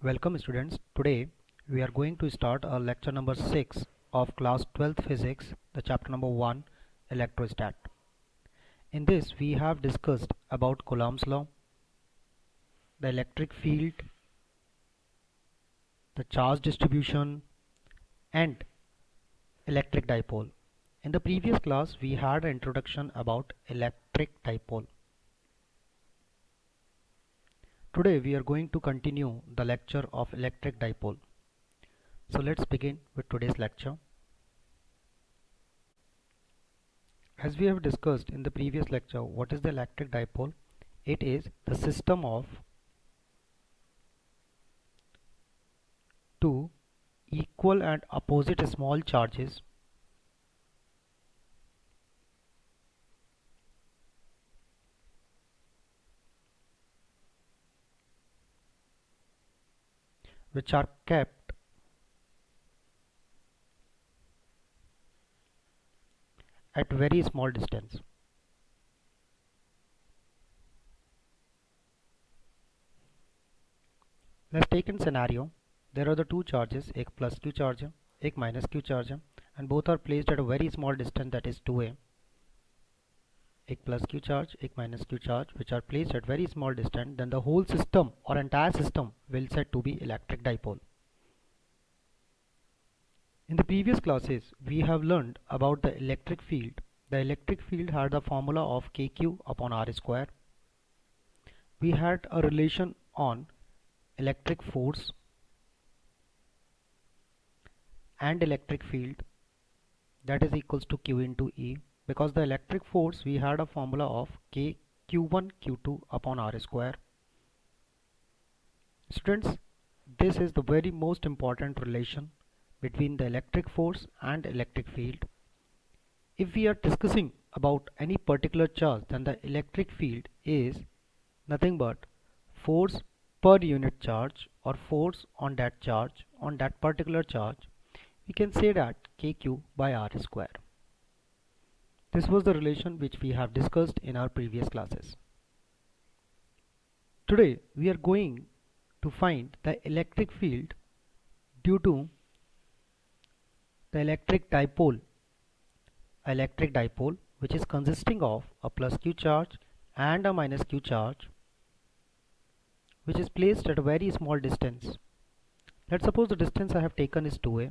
Welcome students. Today we are going to start our lecture number 6 of class 12th physics, the chapter number 1, electrostat. In this we have discussed about Coulomb's law, the electric field, the charge distribution and electric dipole. In the previous class we had an introduction about electric dipole. Today we are going to continue the lecture of electric dipole. So let's begin with today's lecture. As we have discussed in the previous lecture, what is the electric dipole? It is the system of two equal and opposite small charges which are kept at very small distance. Let's take in scenario. There are the two charges, एक plus q charge है, एक minus q charge है, and both are placed at a very small distance, that is 2a. एक plus q charge, एक minus q charge, which are placed at very small distance, then the whole system or entire system will said to be electric dipole. In the previous classes, we have learned about the electric field. The electric field had the formula of kq upon r square. We had a relation on electric force and electric field, that is equals to q into E. Because the electric force, we had a formula of k q1 q2 upon r square. Students, this is the very most important relation between the electric force and electric field. If we are discussing about any particular charge, then the electric field is nothing but force per unit charge or force on that charge, on that particular charge. We can say that kq by r square. This was the relation which we have discussed in our previous classes. Today we are going to find the electric field due to the electric dipole which is consisting of a plus q charge and a minus q charge, which is placed at a very small distance. Let's suppose the distance I have taken is 2a.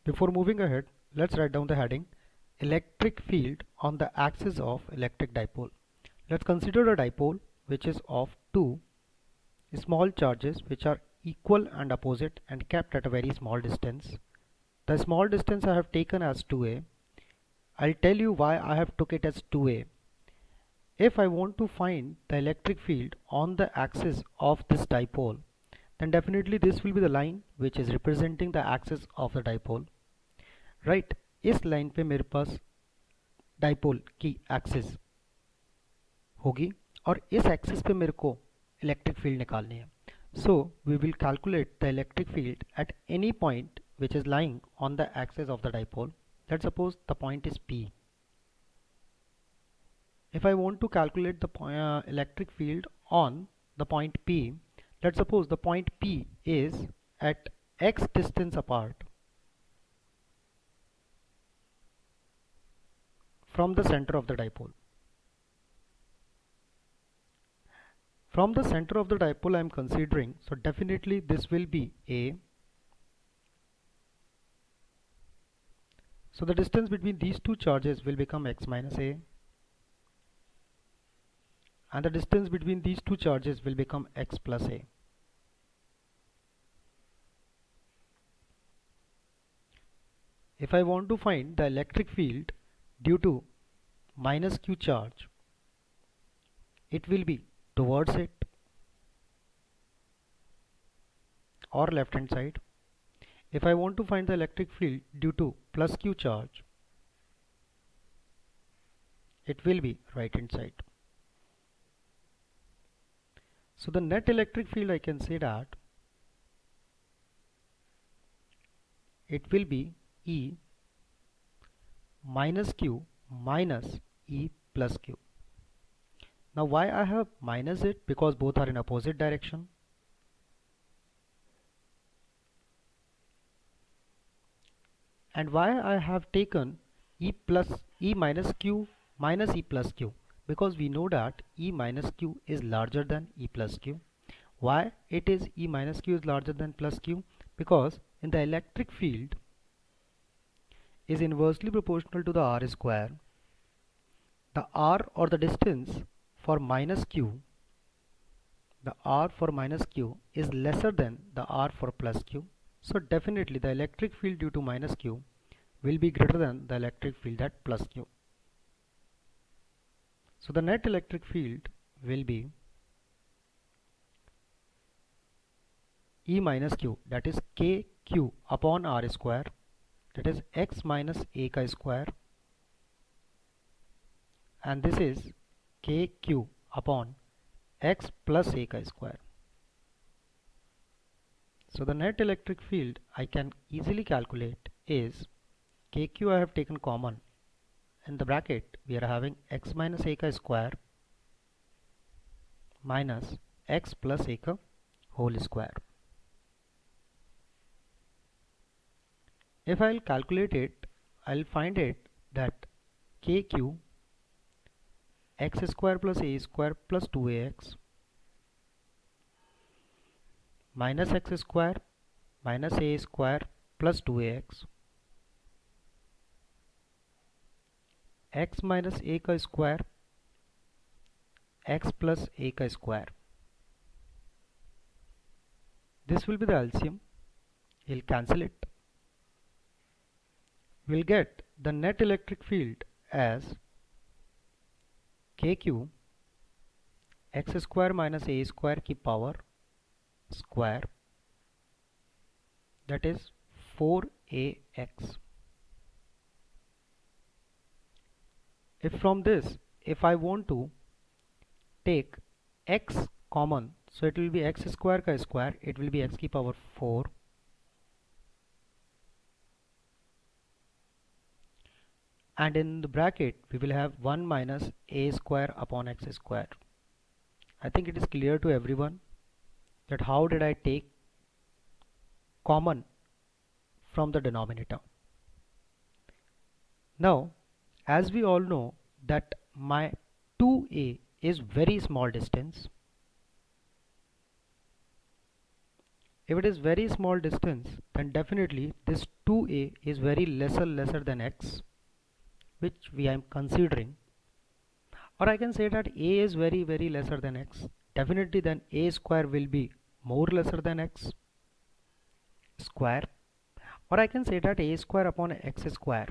Before moving ahead, let's write down the heading electric field on the axis of electric dipole. Let's consider a dipole which is of two small charges which are equal and opposite and kept at a very small distance. The small distance I have taken as 2a. I'll tell you why I have took it as 2a. If I want to find the electric field on the axis of this dipole, then definitely this will be the line which is representing the axis of the dipole. Right इस line पे मेरे पास dipole की axis होगी और इस axis पे मेरे को इलेक्ट्रिक फील्ड निकालनी है. So we will calculate the electric field at any point which is lying on the axis of the dipole. Let's suppose the point is P. If I want to calculate the electric field on the point P, let's suppose the point P is at x distance apart from the center of the dipole. From the center of the dipole I am considering, so definitely this will be A. So the distance between these two charges will become x minus A, and the distance between these two charges will become x plus A. If I want to find the electric field due to minus q charge, it will be towards it or left hand side. If I want to find the electric field due to plus q charge, it will be right hand side. So the net electric field, I can say that it will be E minus q minus E plus q. Now why I have minus it? Because both are in opposite direction. And why I have taken E minus Q minus E plus Q? Because we know that E minus Q is larger than E plus Q. Why it is E minus Q is larger than plus Q? Because in the electric field is inversely proportional to the R square. The R or the distance for minus Q, the R for minus Q is lesser than the R for plus Q. So definitely the electric field due to minus Q will be greater than the electric field at plus Q. So the net electric field will be E minus Q, that is KQ upon R square, that is X minus A chi square, and this is KQ upon X plus A chi square. So the net electric field I can easily calculate is KQ I have taken common. In the bracket we are having X minus A chi square minus X plus A chi whole square. If I'll calculate it, I'll find it that KQ X square plus A square plus 2AX minus X square minus A square plus 2AX X minus A chi square X plus A chi square. This will be the LCM. We'll cancel it. We'll get the net electric field as KQ X square minus A square की power square, that is 4AX. If from this, if I want to take X common, so it will be X square ka square, it will be X की power 4 and in the bracket we will have 1 minus A square upon X square. I think it is clear to everyone that how did I take common from the denominator. Now as we all know that my 2A is very small distance. If it is very small distance, then definitely this 2A is very lesser than X, which we am considering, or I can say that A is very lesser than X. Definitely then A square will be more lesser than X square, or I can say that A square upon X square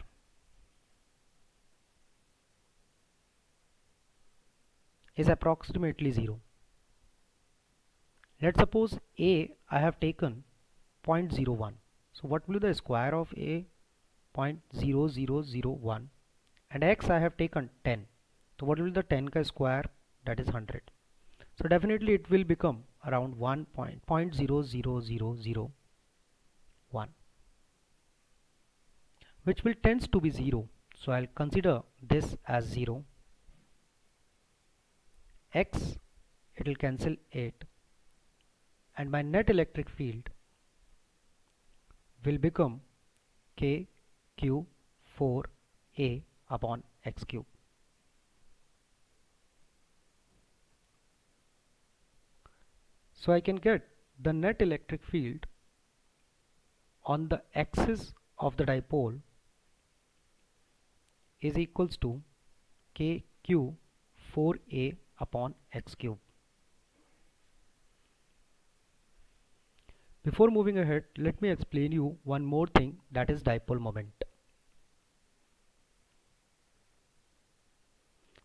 is approximately 0. Let's suppose A I have taken 0.01. So what will be the square of A? 0.0001, and X I have taken 10. So what will be the 10 ka square? That is 100. So definitely it will become around 1.00001, which will tends to be 0. So I'll consider this as 0. X, it will cancel 8, and my net electric field will become KQ4A upon X cube. So I can get the net electric field on the axis of the dipole is equals to KQ4A upon X cube. Before moving ahead, let me explain you one more thing, that is dipole moment.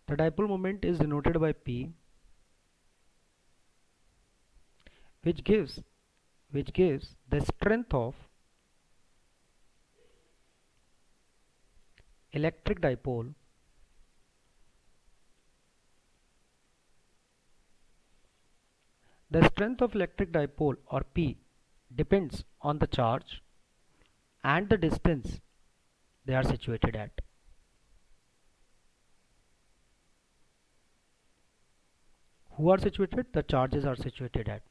The dipole moment is denoted by P, which gives the strength of electric dipole or P depends on the charge and the distance they are situated at. who are situated? The charges are situated at.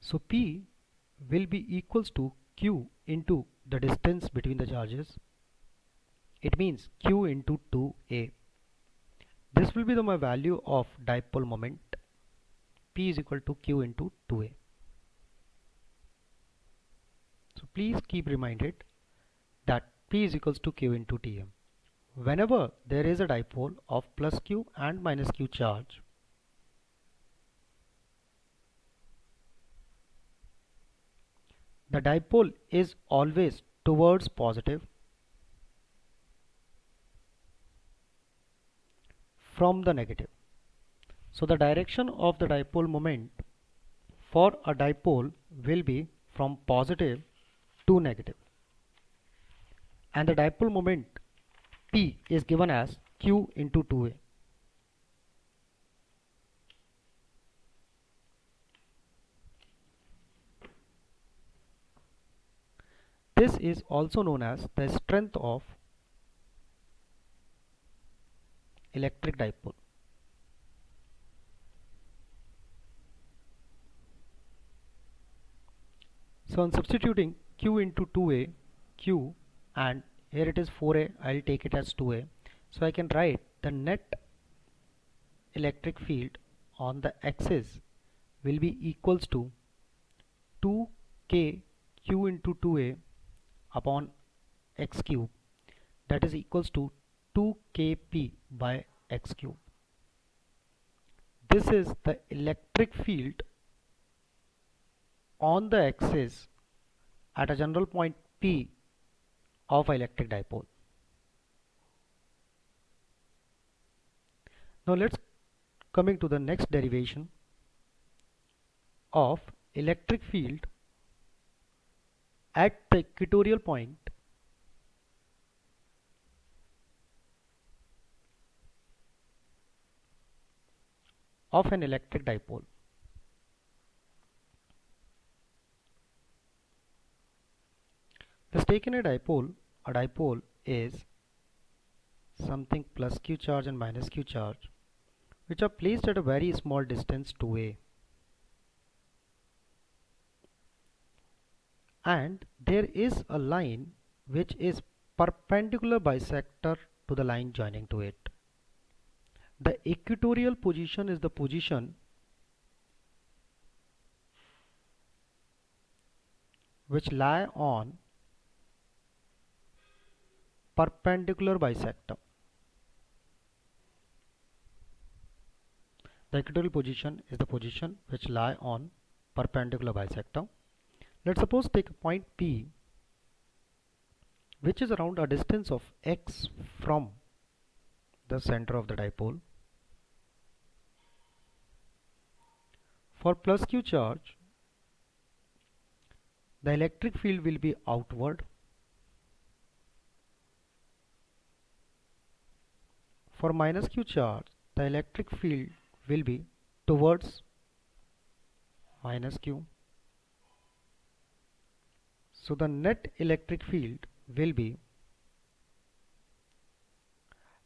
So P will be equals to Q into the distance between the charges. It means Q into 2A. This will be my value of dipole moment. P is equal to Q into 2A. So please keep reminded that P is equals to Q into Tm. Whenever there is a dipole of plus Q and minus Q charge, the dipole is always towards positive from the negative. So the direction of the dipole moment for a dipole will be from positive to negative. And the dipole moment P is given as Q into 2A. This is also known as the strength of electric dipole. So on substituting Q into 2A, Q, and here it is 4A, I'll take it as 2A. So I can write the net electric field on the axis will be equals to 2K Q into 2A upon x cube, that is equals to 2kp by x cube. This is the electric field on the axis at a general point P of electric dipole. Now let's coming to the next derivation of electric field at the equatorial point of an electric dipole. Let's take in a dipole is something plus Q charge and minus Q charge, which are placed at a very small distance to A. And there is a line which is perpendicular bisector to the line joining to it. The equatorial position is the position which lie on perpendicular bisector. The equatorial position is the position which lie on perpendicular bisector. Let's suppose take a point P which is around a distance of x from the center of the dipole. For plus Q charge, the electric field will be outward. For minus Q charge, the electric field will be towards minus Q. So the net electric field will be,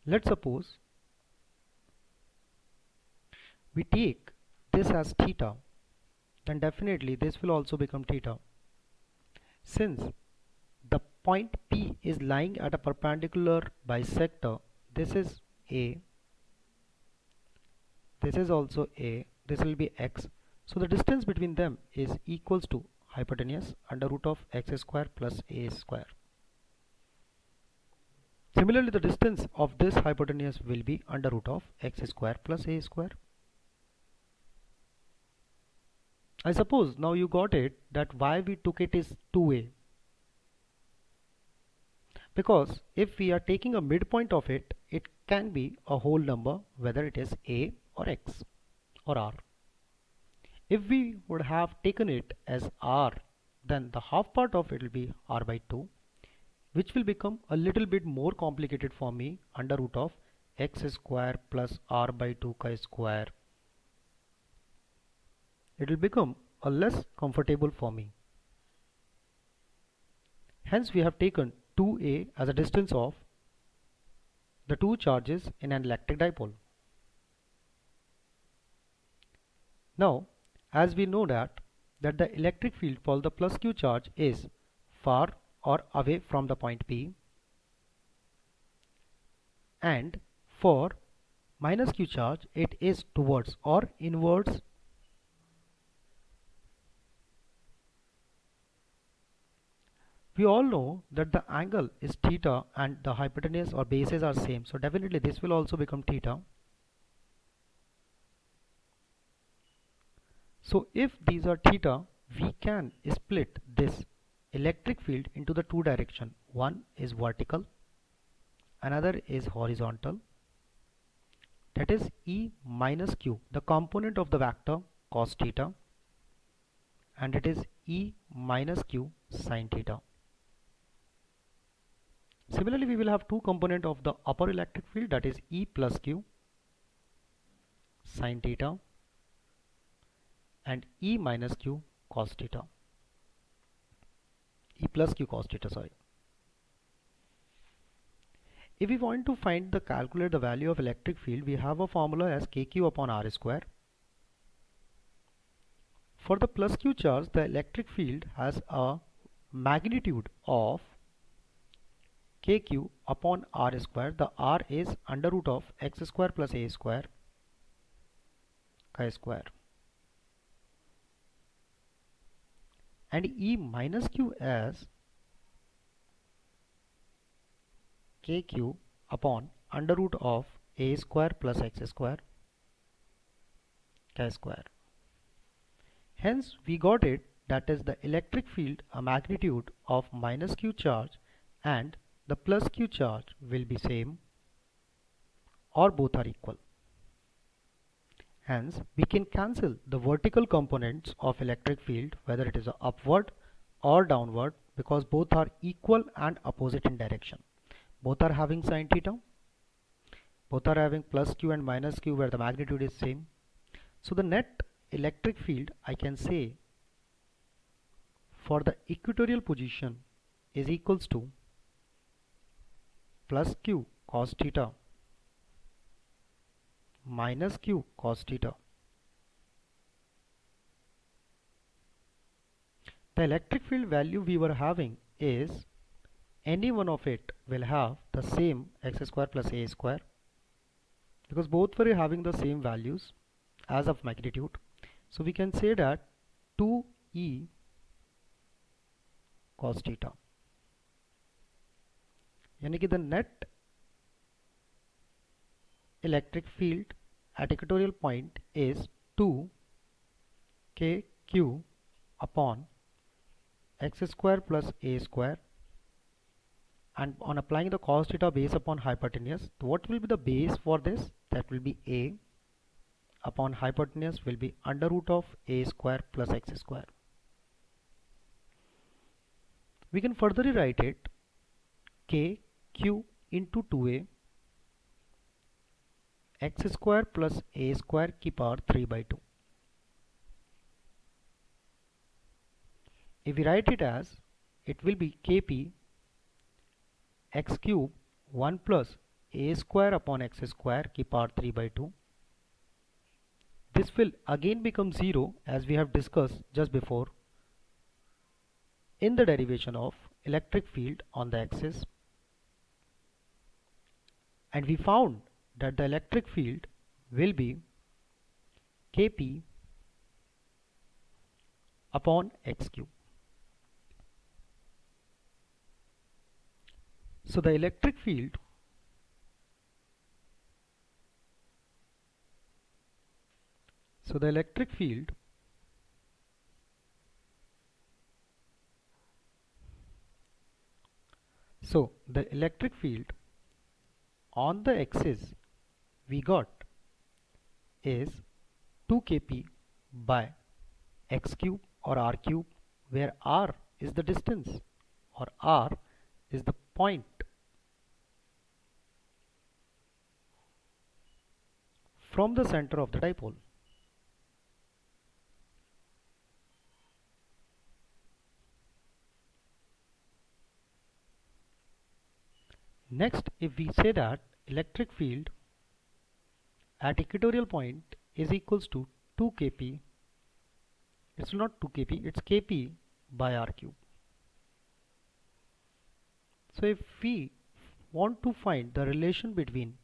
let's suppose we take this as theta, then definitely this will also become theta. Since the point P is lying at a perpendicular bisector, this is A, this is also A, this will be x. So the distance between them is equals to hypotenuse under root of x square plus A square. Similarly, the distance of this hypotenuse will be under root of x square plus A square. I suppose now you got it that why we took it is 2A. Because if we are taking a midpoint of it, it can be a whole number, whether it is A or X or R. If we would have taken it as R, then the half part of it will be R by 2, which will become a little bit more complicated for me under root of x square plus R by 2 chi square. It will become a less comfortable for me. Hence we have taken 2A as a distance of the two charges in an electric dipole. Now, as we know that the electric field for the plus q charge is far or away from the point P, and for minus q charge it is towards or inwards. We all know that the angle is theta and the hypotenuse or bases are same, so definitely this will also become theta. So if these are theta, we can split this electric field into the two direction. One is vertical, another is horizontal. That is E minus Q, the component of the vector cos theta, and it is E minus Q sin theta. Similarly, we will have two component of the upper electric field, that is E plus Q sin theta and E minus Q cos theta. E plus Q cos theta, sorry. If we want to calculate the value of electric field, we have a formula as kq upon r square. For the plus q charge, the electric field has a magnitude of kq upon r square. The r is under root of x square plus a square chi square, and E minus Q as kq upon under root of a square plus x square chi square. Hence we got it, that is the electric field a magnitude of minus q charge and the plus q charge will be same or both are equal. Hence we can cancel the vertical components of electric field, whether it is upward or downward, because both are equal and opposite in direction. Both are having sin theta, both are having plus q and minus q where the magnitude is same. So the net electric field, I can say, for the equatorial position is equals to plus q cos theta minus q cos theta. The electric field value we were having is, any one of it will have the same x square plus a square, because both were having the same values as of magnitude. So we can say that 2e cos theta, यानी कि the net electric field at equatorial point is 2 kq upon x square plus a square, and on applying the cos theta base upon hypotenuse, what will be the base for this? That will be a upon hypotenuse will be under root of a square plus x square. We can further rewrite it kq into 2a x square plus a square की power 3 by 2. If we write it as, it will be kp x cube 1 plus a square upon x square की power 3 by 2. This will again become 0 as we have discussed just before in the derivation of electric field on the axis, and we found that the electric field will be kp upon x cube. So the electric field So the electric field on the axis we got is 2 kp by x cube or r cube, where r is the distance or r is the point from the center of the dipole. Next, if we say that electric field at equatorial point is equals to 2 kp. It's not 2 kp, it's kp by r cube. So if we want to find the relation between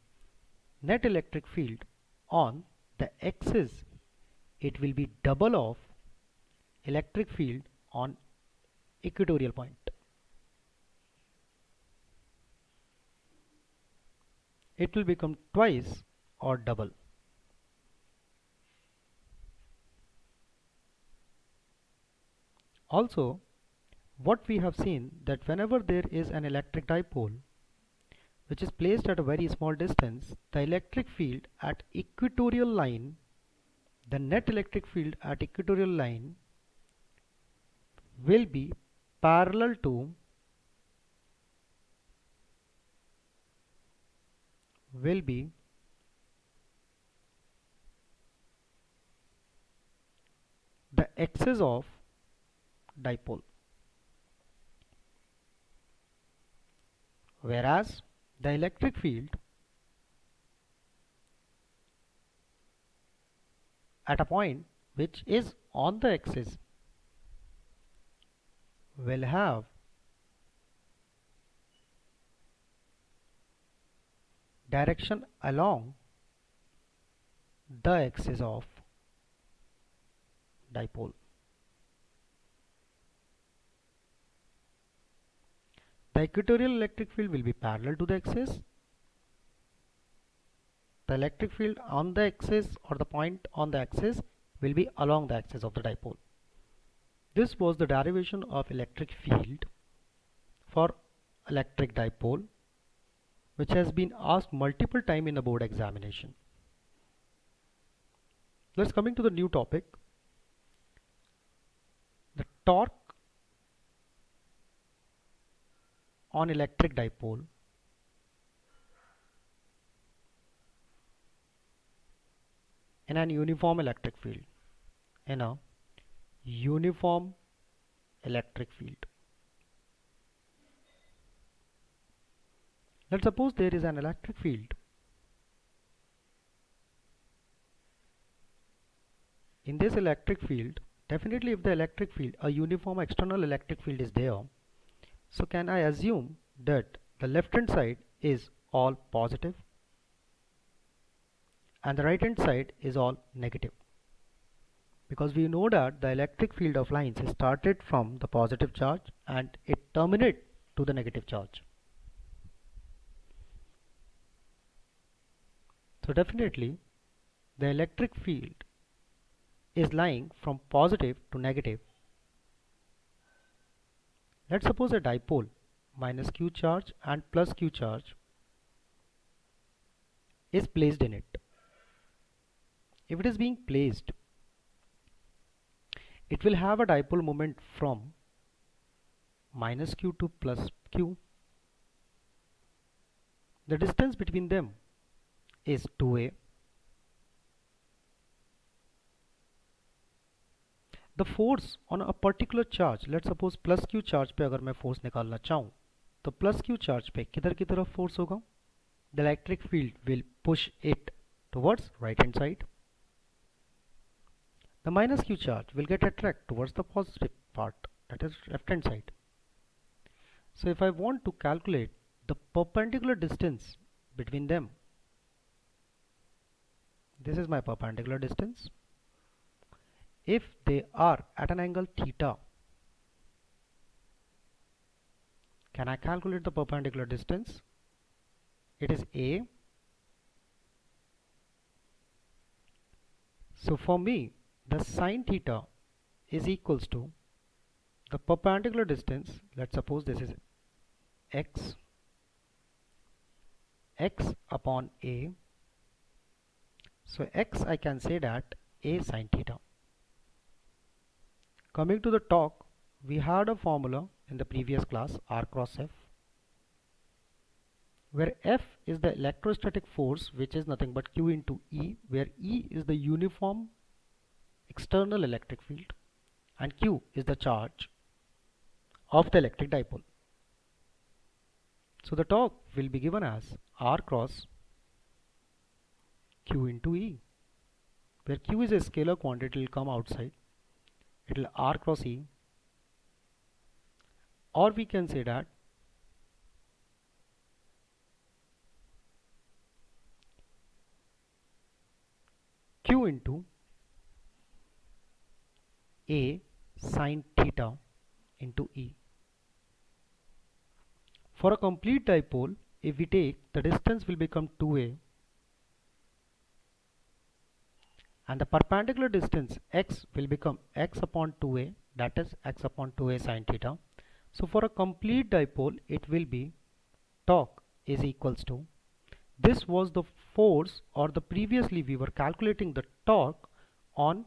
net electric field on the axis, it will be double of electric field on equatorial point. It will become twice or double. Also, what we have seen that whenever there is an electric dipole which is placed at a very small distance, the electric field at equatorial line, the net electric field at equatorial line will be parallel to the axis of dipole, whereas the electric field at a point which is on the axis will have direction along the axis of dipole. The equatorial electric field will be parallel to the axis. The electric field on the axis or the point on the axis will be along the axis of the dipole. This was the derivation of electric field for electric dipole, which has been asked multiple times in the board examination. Let's coming to the new topic. The torque on electric dipole in an uniform electric field. In a uniform electric field. Let's suppose there is an electric field. In this electric field, definitely if the electric field, a uniform external electric field is there, so can I assume that the left hand side is all positive and the right hand side is all negative? Because we know that the electric field of lines is started from the positive charge and it terminates to the negative charge. So definitely the electric field is lying from positive to negative. Let's suppose a dipole minus q charge and plus q charge is placed in it. If it is being placed, it will have a dipole moment from minus q to plus q. The distance between them is 2a. The force on a particular charge, let's suppose plus q charge पे अगर मैं force निकालना चाहूँ तो plus q charge पे किधर की तरफ force होगा? The electric field will push it towards right hand side. The minus q charge will get attracted towards the positive part, that is left hand side. So if I want to calculate the perpendicular distance between them, this is my perpendicular distance. If they are at an angle theta, can I calculate the perpendicular distance? It is a. So for me, the sine theta is equals to the perpendicular distance. Let's suppose this is x upon a. So x, I can say that a sine theta. Coming to the talk, we had a formula in the previous class, R cross F, where F is the electrostatic force, which is nothing but Q into E, where E is the uniform external electric field and Q is the charge of the electric dipole. So the torque will be given as R cross Q into E, where Q is a scalar quantity, it will come outside. It will R cross E, or we can say that Q into A sine theta into E. For a complete dipole, if we take, the distance will become 2A, and the perpendicular distance x will become x upon 2A, that is x upon 2A sine theta. So for a complete dipole, it will be torque is equals to, this was the force, or the previously we were calculating the torque on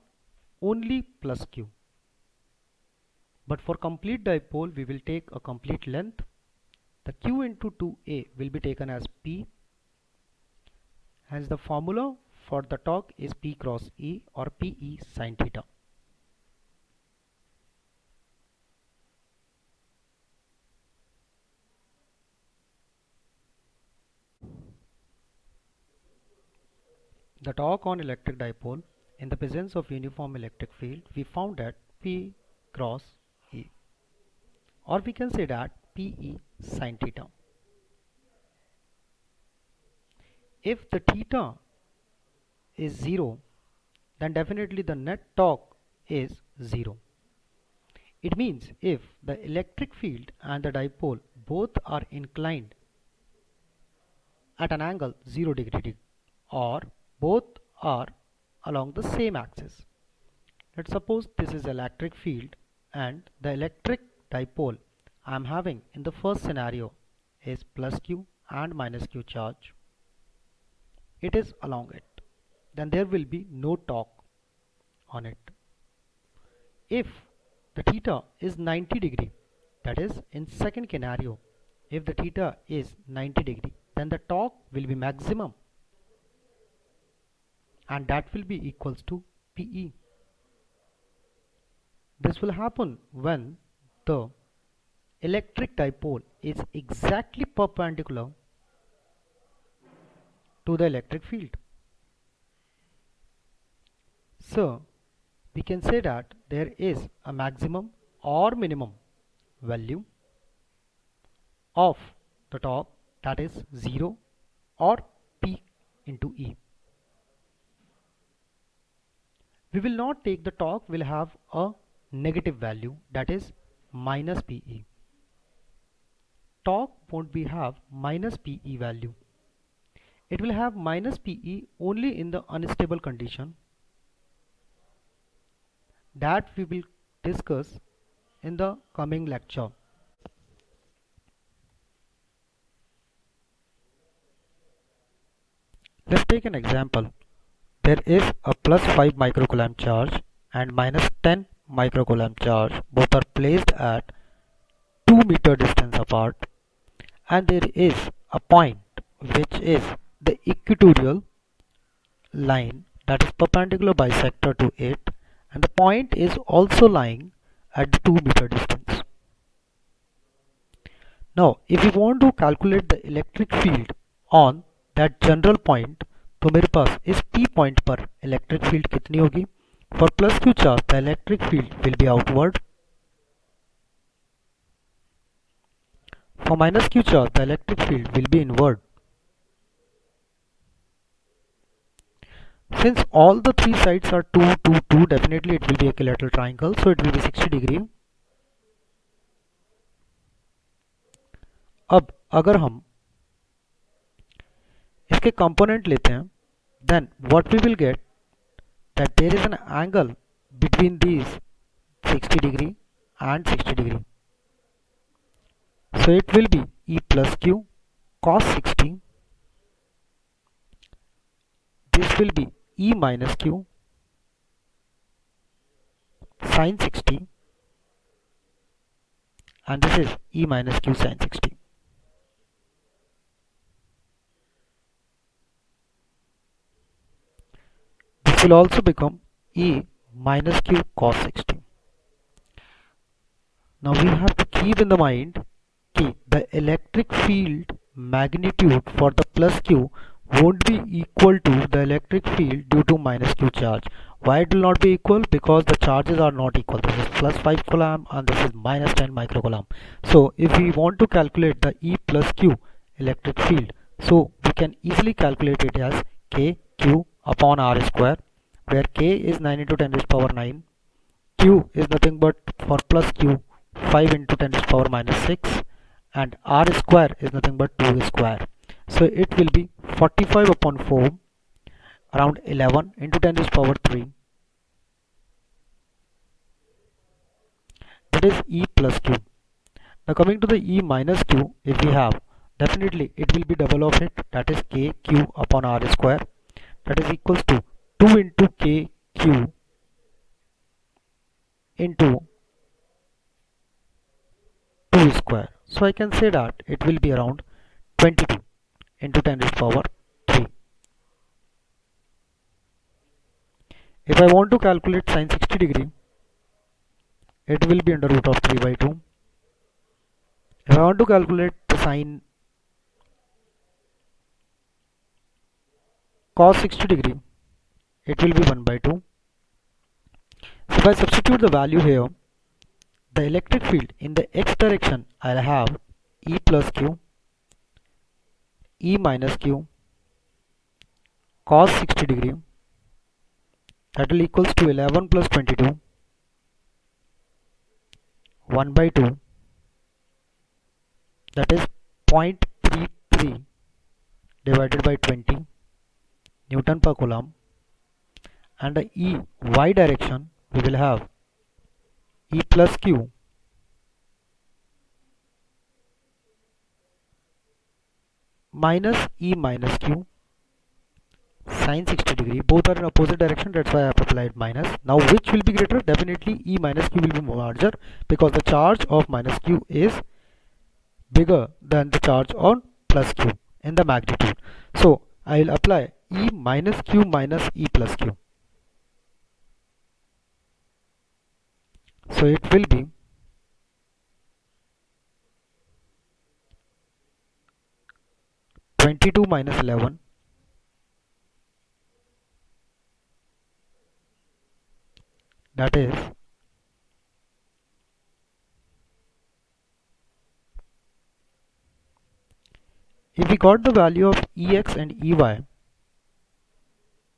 only plus Q. But for complete dipole, we will take a complete length. The Q into 2A will be taken as P. Hence the formula for the torque is P cross E, or PE sine theta. The torque on electric dipole in the presence of uniform electric field, we found that P cross E, or we can say that PE sine theta. If the theta is 0, then definitely the net torque is 0. It means if the electric field and the dipole both are inclined at an angle 0 degree, or both are along the same axis. Let's suppose this is electric field, and the electric dipole I am having in the first scenario is plus Q and minus Q charge. It is along it. Then there will be no torque on it. If the theta is 90 degree, that is in second scenario, if the theta is 90 degree, then the torque will be maximum, and that will be equals to PE. This will happen when the electric dipole is exactly perpendicular to the electric field. So we can say that there is a maximum or minimum value of the torque, that is 0 or P into E. We will not take the torque will have a negative value, that is minus PE. Torque won't be have minus PE value. It will have minus PE only in the unstable condition. That we will discuss in the coming lecture. Let's take an example. There is a plus 5 microcoulomb charge and minus 10 microcoulomb charge. Both are placed at 2 meter distance apart, and there is a point which is the equatorial line that is perpendicular bisector to it, and the point is also lying at the 2 meter distance. Now if we want to calculate the electric field on that general point, तो मेरे पास इस P point पर electric field कितनी होगी? For plus Q charge, the electric field will be outward. For minus Q charge, the electric field will be inward. Since all the three sides are 2, 2, 2, definitely it will be equilateral triangle, so it will be 60 degree. अब अगर हम इसके component लेते हैं, then what we will get that there is an angle between these 60 degree and 60 degree. So it will be E plus Q cos 60. This will be E minus Q sin 60, and this is E minus Q sin 60. This will also become E minus Q cos 60. Now we have to keep in the mind see, the electric field magnitude for the plus q won't be equal to the electric field due to minus q charge. Why it will not be equal? Because the charges are not equal. This is plus 5 coulomb and this is minus 10 microcoulomb. So if we want to calculate the E plus Q electric field, so we can easily calculate it as K Q upon R square, where K is 9 into 10 to the power 9, Q is nothing but for plus Q 5 into 10 to the power minus 6, and R square is nothing but 2 square. So it will be 45 upon 4, around 11 into 10 to the power 3, that is E plus Q. Now coming to the E minus Q, if we have, definitely it will be double of it, that is K Q upon R square, that is equals to 2 into K Q into 2 square. So I can say that it will be around 22 into 10 to the power 3. If I want to calculate sine 60 degree, it will be under root of 3 by 2. If I want to calculate the sine cos 60 degree, it will be 1 by 2. So if I substitute the value here, the electric field in the x direction, I'll have E plus Q, E minus Q, cos 60 degree, that will equals to 11 plus 22, 1 by 2, that is 0.33 divided by 20 Newton per coulomb, and the E y direction we will have E plus Q minus E minus Q sine 60 degree. Both are in opposite direction, that's why I have applied minus. Now which will be greater? Definitely E minus Q will be larger, because the charge of minus Q is bigger than the charge on plus Q in the magnitude. So I will apply E minus Q minus E plus Q. So it will be 22 minus 11, that is if we got the value of Ex and Ey,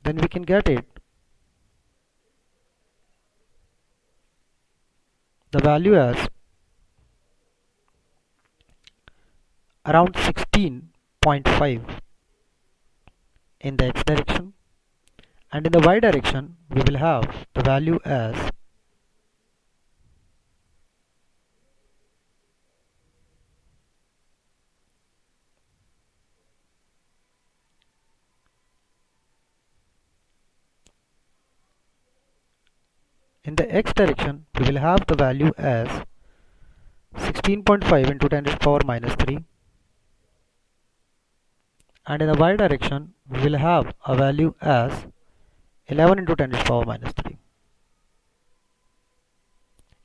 then we can get it the value as around 16.5 in the x direction, and in the y direction we will have the value as in the x direction we will have the value as 16.5 into 10 to the power minus 3, and in the y direction we will have a value as 11 into 10 to the power minus 3.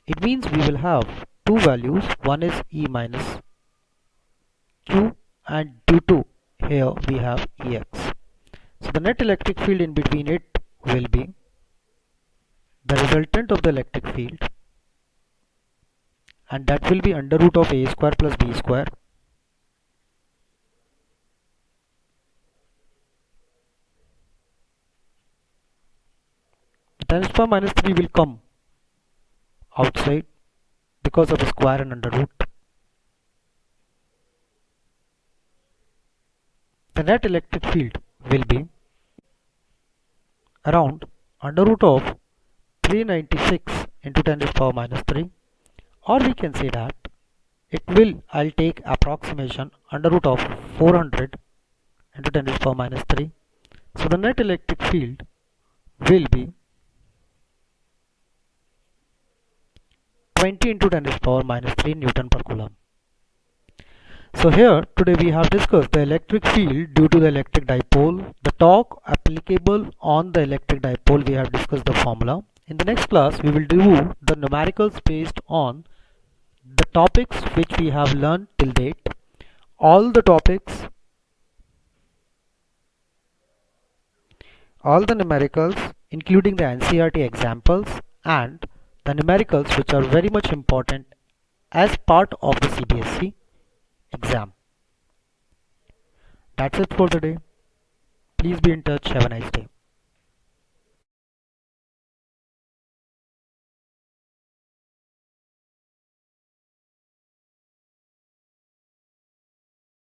It means we will have two values, one is E minus Q, and due to here we have Ex. So the net electric field in between it will be the resultant of the electric field, and that will be under root of A square plus B square the 10 to the power minus 3 will come outside because of the square and under root. The net electric field will be around under root of 396 into 10 to the power minus 3, or we can say that it will, I'll take approximation, under root of 400 into 10 to the power minus 3. So the net electric field will be 20 into 10 to the power minus 3 Newton per coulomb. So here today we have discussed the electric field due to the electric dipole, the torque applicable on the electric dipole. We have discussed the formula. In the next class we will do the numericals based on the topics which we have learned till date, all the topics, all the numericals including the NCERT examples and the numericals which are very much important as part of the CBSE exam. That's it for the day. Please be in touch. Have a nice day.